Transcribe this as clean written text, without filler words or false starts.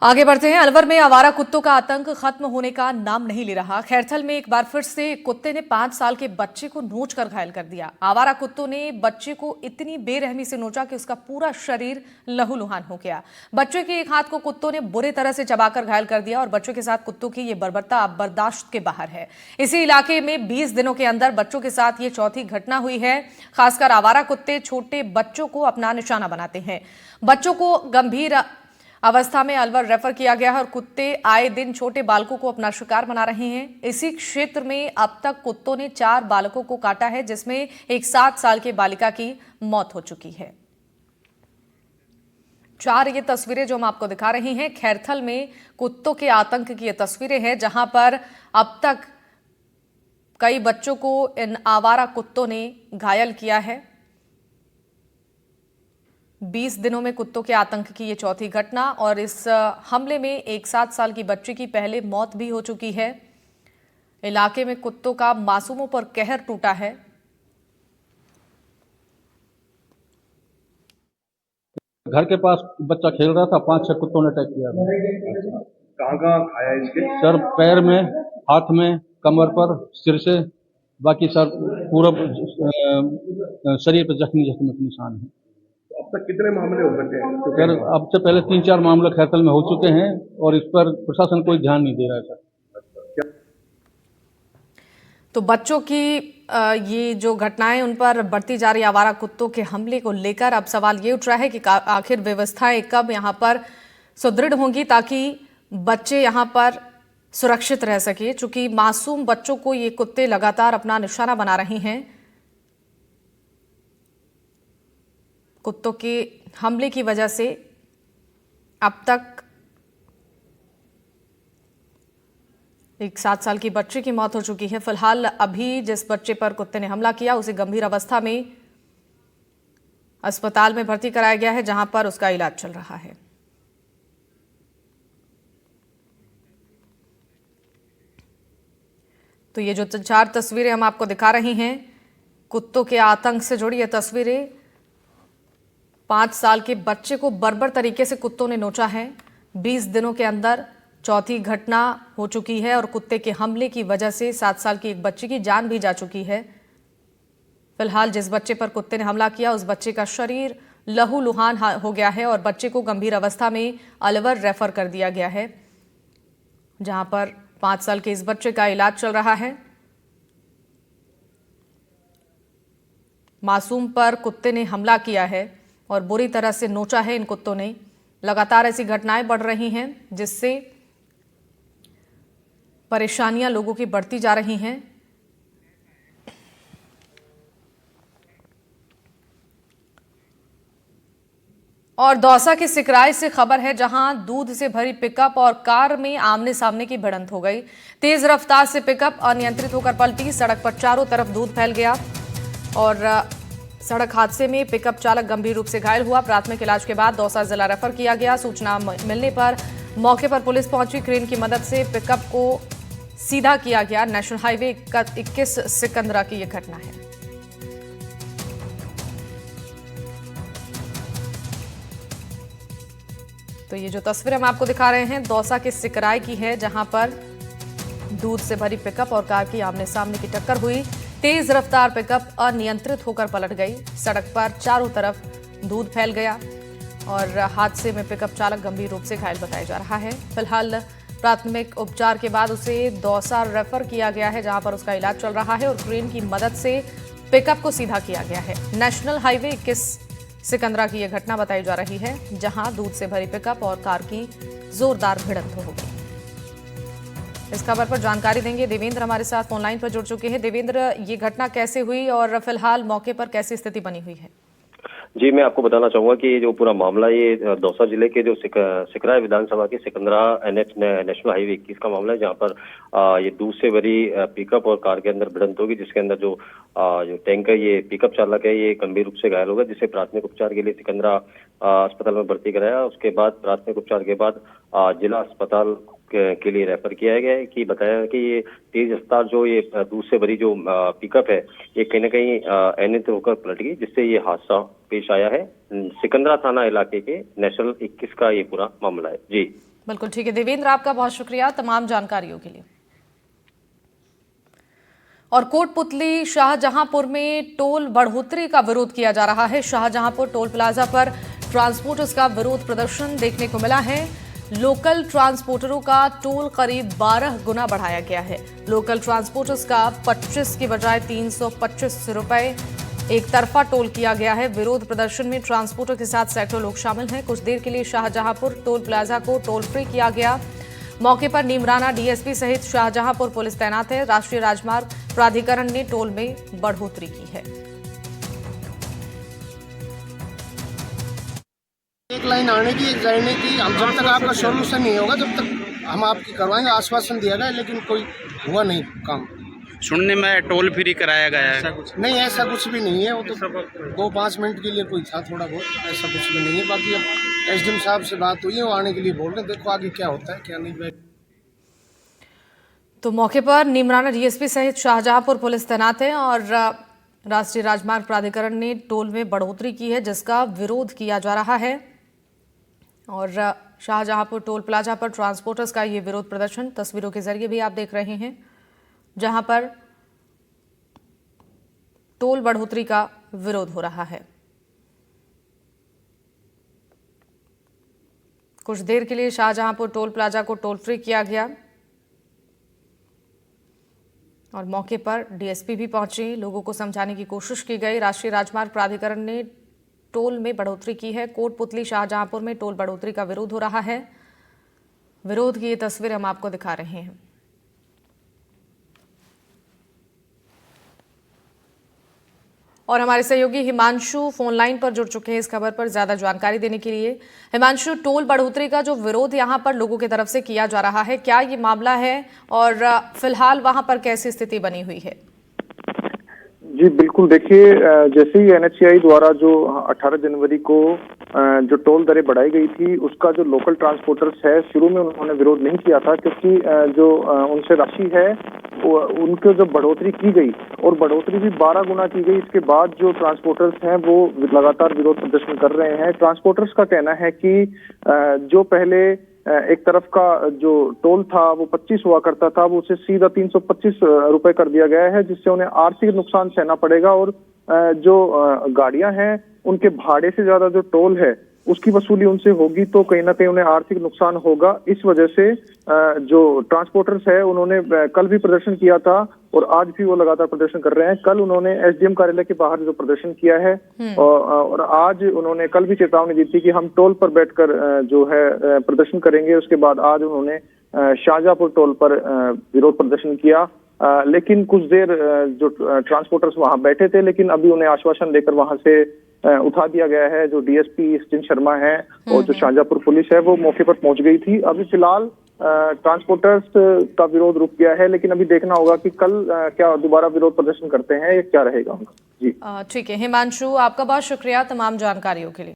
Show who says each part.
Speaker 1: आगे बढ़ते हैं। अलवर में आवारा कुत्तों का आतंक खत्म होने का नाम नहीं ले रहा। खैरथल में एक बार फिर से कुत्ते ने 5 साल के बच्चे को नोच कर घायल कर दिया। आवारा कुत्तों ने बच्चे को इतनी बेरहमी से नोचा कि उसका पूरा शरीर लहूलुहान हो गया। बच्चे के एक हाथ को कुत्तों ने बुरी तरह से चबाकर घायल कर दिया और बच्चों के साथ कुत्तों की ये बर्बरता अब बर्दाश्त के बाहर है। इसी इलाके में 20 दिनों के अंदर बच्चों के साथ ये चौथी घटना हुई है। खासकर आवारा कुत्ते छोटे बच्चों को अपना निशाना बनाते हैं। बच्चों को गंभीर अवस्था में अलवर रेफर किया गया है और कुत्ते आए दिन छोटे बालकों को अपना शिकार बना रहे हैं। इसी क्षेत्र में अब तक कुत्तों ने 4 बालकों को काटा है, जिसमें एक 7 साल की बालिका की मौत हो चुकी है। 4 ये तस्वीरें जो हम आपको दिखा रही हैं, खैरथल में कुत्तों के आतंक की ये तस्वीरें हैं, जहां पर अब तक कई बच्चों को इन आवारा कुत्तों ने घायल किया है। 20 दिनों में कुत्तों के आतंक की ये चौथी घटना और इस हमले में एक 7 साल की बच्ची की पहले मौत भी हो चुकी है। इलाके में कुत्तों का मासूमों पर कहर टूटा है।
Speaker 2: घर के पास बच्चा खेल रहा था, 5-6 कुत्तों ने अटैक किया।
Speaker 3: कहाँ कहाँ खाया इसके?
Speaker 2: सर, पैर में, हाथ में, कमर पर, सिर से, बाकी सर पूरा शरीर पर जख्मी जख्मी निशान है।
Speaker 3: अब तक कितने मामले हो सकते हैं?
Speaker 2: सर, अब से पहले 3-4 मामले खैरथल में हो चुके हैं और इस पर प्रशासन कोई ध्यान नहीं दे रहा है सर।
Speaker 1: तो बच्चों की ये जो घटनाएं उन पर बढ़ती जा रही आवारा कुत्तों के हमले को लेकर अब सवाल ये उठ रहा है कि आखिर व्यवस्थाएं कब यहां पर सुदृढ़ होंगी ताकि बच्चे यहां पर सुरक्षित रह सके। चूंकि मासूम बच्चों को ये कुत्ते लगातार अपना निशाना बना रहे हैं। कुत्तों के हमले की वजह से अब तक एक 7 साल की बच्चे की मौत हो चुकी है। फिलहाल अभी जिस बच्चे पर कुत्ते ने हमला किया उसे गंभीर अवस्था में अस्पताल में भर्ती कराया गया है, जहां पर उसका इलाज चल रहा है। तो ये जो 4 तस्वीरें हम आपको दिखा रही हैं, कुत्तों के आतंक से जुड़ी ये तस्वीरें। 5 साल के बच्चे को बर्बर तरीके से कुत्तों ने नोचा है। 20 दिनों के अंदर चौथी घटना हो चुकी है और कुत्ते के हमले की वजह से 7 साल की एक बच्ची की जान भी जा चुकी है। फिलहाल जिस बच्चे पर कुत्ते ने हमला किया उस बच्चे का शरीर लहूलुहान हो गया है और बच्चे को गंभीर अवस्था में अलवर रेफर कर दिया गया है, जहां पर 5 साल के इस बच्चे का इलाज चल रहा है। मासूम पर कुत्ते ने हमला किया है और बुरी तरह से नोचा है इन कुत्तों ने। लगातार ऐसी घटनाएं बढ़ रही हैं जिससे परेशानियां लोगों की बढ़ती जा रही हैं। और दौसा के सिकराय से खबर है, जहां दूध से भरी पिकअप और कार में आमने सामने की भिड़ंत हो गई। तेज रफ्तार से पिकअप अनियंत्रित होकर पलटी। सड़क पर चारों तरफ दूध फैल गया और सड़क हादसे में पिकअप चालक गंभीर रूप से घायल हुआ। प्राथमिक इलाज के बाद दौसा जिला रेफर किया गया। सूचना मिलने पर मौके पर पुलिस पहुंची। क्रेन की मदद से पिकअप को सीधा किया गया। नेशनल हाईवे 21 सिकंदरा की यह घटना है। तो ये जो तस्वीर हम आपको दिखा रहे हैं दौसा के सिकराय की है, जहां पर दूध से भरी पिकअप और कार की आमने सामने की टक्कर हुई। तेज रफ्तार पिकअप अनियंत्रित होकर पलट गई। सड़क पर चारों तरफ दूध फैल गया और हादसे में पिकअप चालक गंभीर रूप से घायल बताया जा रहा है। फिलहाल प्राथमिक उपचार के बाद उसे दौसा रेफर किया गया है, जहां पर उसका इलाज चल रहा है और क्रेन की मदद से पिकअप को सीधा किया गया है। नेशनल हाईवे 21 सिकंदरा की यह घटना बताई जा रही है, जहां दूध से भरी पिकअप और कार की जोरदार भिड़ंत हो गई। इस खबर पर जानकारी देंगे देवेंद्र हमारे साथ फोन लाइन पर जुड़ चुके हैं। देवेंद्र, ये घटना कैसे हुई और फिलहाल मौके पर कैसी स्थिति बनी हुई है?
Speaker 4: जी, मैं आपको बताना चाहूंगा कि जो पूरा मामला ये दौसा जिले के जो सिकराय विधानसभा के सिकंदरा नेशनल हाईवे 21 का मामला है, जहां पर ये दूध से भरी पिकअप और कार के अंदर भिड़ंत होगी, जिसके अंदर जो टैंकर ये पिकअप चालक है ये गंभीर रूप से घायल होगा, जिसे प्राथमिक उपचार के लिए सिकंदरा अस्पताल में भर्ती कराया। उसके बाद प्राथमिक उपचार के बाद जिला अस्पताल के लिए रेफर किया गया है। कि बताया कि ये तेज रफ्तार जो ये दूध से भरी जो पिकअप है ये कहीं न कहीं अनियंत्रित होकर पलट गई, जिससे ये हादसा पेश आया है। सिकंदरा थाना इलाके के नेशनल 21 का ये पूरा मामला है। जी।
Speaker 1: बिल्कुल ठीक है देवेंद्र, आपका बहुत शुक्रिया तमाम जानकारियों के लिए। और कोटपुतली शाहजहांपुर में टोल बढ़ोतरी का विरोध किया जा रहा है। शाहजहांपुर टोल प्लाजा पर ट्रांसपोर्टर्स का विरोध प्रदर्शन देखने को मिला है। लोकल ट्रांसपोर्टरों का टोल करीब 12 गुना बढ़ाया गया है। लोकल ट्रांसपोर्टर्स का 25 की बजाय 325 रुपए एक तरफा टोल किया गया है। विरोध प्रदर्शन में ट्रांसपोर्टर के साथ सैकड़ों लोग शामिल हैं। कुछ देर के लिए शाहजहांपुर टोल प्लाजा को टोल फ्री किया गया। मौके पर नीमराना डीएसपी सहित शाहजहांपुर पुलिस तैनात है। राष्ट्रीय राजमार्ग प्राधिकरण ने टोल में बढ़ोतरी की है।
Speaker 5: एक लाइन आने की, एक जाने की, हम जब तक आपका सॉल्यूशन नहीं होगा तब तक हम आपकी करवाएंगे। आश्वासन दिया गया लेकिन कोई हुआ नहीं काम।
Speaker 6: सुनने में टोल फ्री कराया गया है।
Speaker 5: नहीं, ऐसा कुछ भी नहीं है। वो तो 2-5 मिनट के लिए कोई था थोड़ा बहुत, ऐसा कुछ भी नहीं है। बाकी अब एसडीएम साहब से बात हुई है, वो आने के लिए बोल रहे हैं। देखो आगे क्या होता है क्या नहीं।
Speaker 1: तो मौके पर नीमराना डीएसपी सहित शाहजहांपुर पुलिस तैनात है और राष्ट्रीय राजमार्ग प्राधिकरण ने टोल में बढ़ोतरी की है जिसका विरोध किया जा रहा है। और शाहजहांपुर टोल प्लाजा पर ट्रांसपोर्टर्स का ये विरोध प्रदर्शन तस्वीरों के जरिए भी आप देख रहे हैं, जहां पर टोल बढ़ोतरी का विरोध हो रहा है। कुछ देर के लिए शाहजहांपुर टोल प्लाजा को टोल फ्री किया गया और मौके पर डीएसपी भी पहुंचे। लोगों को समझाने की कोशिश की गई। राष्ट्रीय राजमार्ग प्राधिकरण ने टोल में बढ़ोतरी की है। कोटपुतली शाहजहांपुर में टोल बढ़ोतरी का विरोध हो रहा है। विरोध की ये तस्वीर हम आपको दिखा रहे हैं। और हमारे सहयोगी हिमांशु फोन लाइन पर जुड़ चुके हैं इस खबर पर ज्यादा जानकारी देने के लिए। हिमांशु, टोल बढ़ोतरी का जो विरोध यहां पर लोगों की तरफ से किया जा रहा है, क्या ये मामला है और फिलहाल वहां पर कैसी स्थिति बनी हुई है?
Speaker 7: जी बिल्कुल, देखिए जैसे ही एनएचएआई द्वारा जो 18 जनवरी को जो टोल दरें बढ़ाई गई थी उसका जो लोकल ट्रांसपोर्टर्स है शुरू में उन्होंने विरोध नहीं किया था, क्योंकि जो उनसे राशि है उनको जब बढ़ोतरी की गई और बढ़ोतरी भी 12 गुना की गई, इसके बाद जो ट्रांसपोर्टर्स हैं वो लगातार विरोध प्रदर्शन कर रहे हैं। ट्रांसपोर्टर्स का कहना है कि जो पहले एक तरफ का जो टोल था वो 25 हुआ करता था, वो उसे सीधा 325 रुपए कर दिया गया है, जिससे उन्हें आर्थिक नुकसान सहना पड़ेगा। और जो गाड़ियां हैं उनके भाड़े से ज्यादा जो टोल है उसकी वसूली उनसे होगी, तो कहीं ना कहीं उन्हें आर्थिक नुकसान होगा। इस वजह से जो ट्रांसपोर्टर्स है उन्होंने कल भी प्रदर्शन किया था और आज भी वो लगातार प्रदर्शन कर रहे हैं। कल उन्होंने एसडीएम कार्यालय के बाहर जो प्रदर्शन किया है और आज उन्होंने कल भी चेतावनी दी थी कि हम टोल पर बैठकर जो है प्रदर्शन करेंगे। उसके बाद आज उन्होंने शाहजहांपुर टोल पर विरोध प्रदर्शन किया। लेकिन कुछ देर जो ट्रांसपोर्टर्स वहां बैठे थे, लेकिन अभी उन्हें आश्वासन देकर वहां से उठा दिया गया है। जो डीएसपी सचिन शर्मा है और जो शाहजहांपुर पुलिस है वो मौके पर पहुंच गई थी। अभी फिलहाल ट्रांसपोर्टर्स का विरोध रुक गया है, लेकिन अभी देखना होगा कि कल क्या दोबारा विरोध प्रदर्शन करते हैं या क्या रहेगा उनका। जी
Speaker 1: ठीक है हिमांशु, आपका बहुत शुक्रिया तमाम जानकारियों के लिए।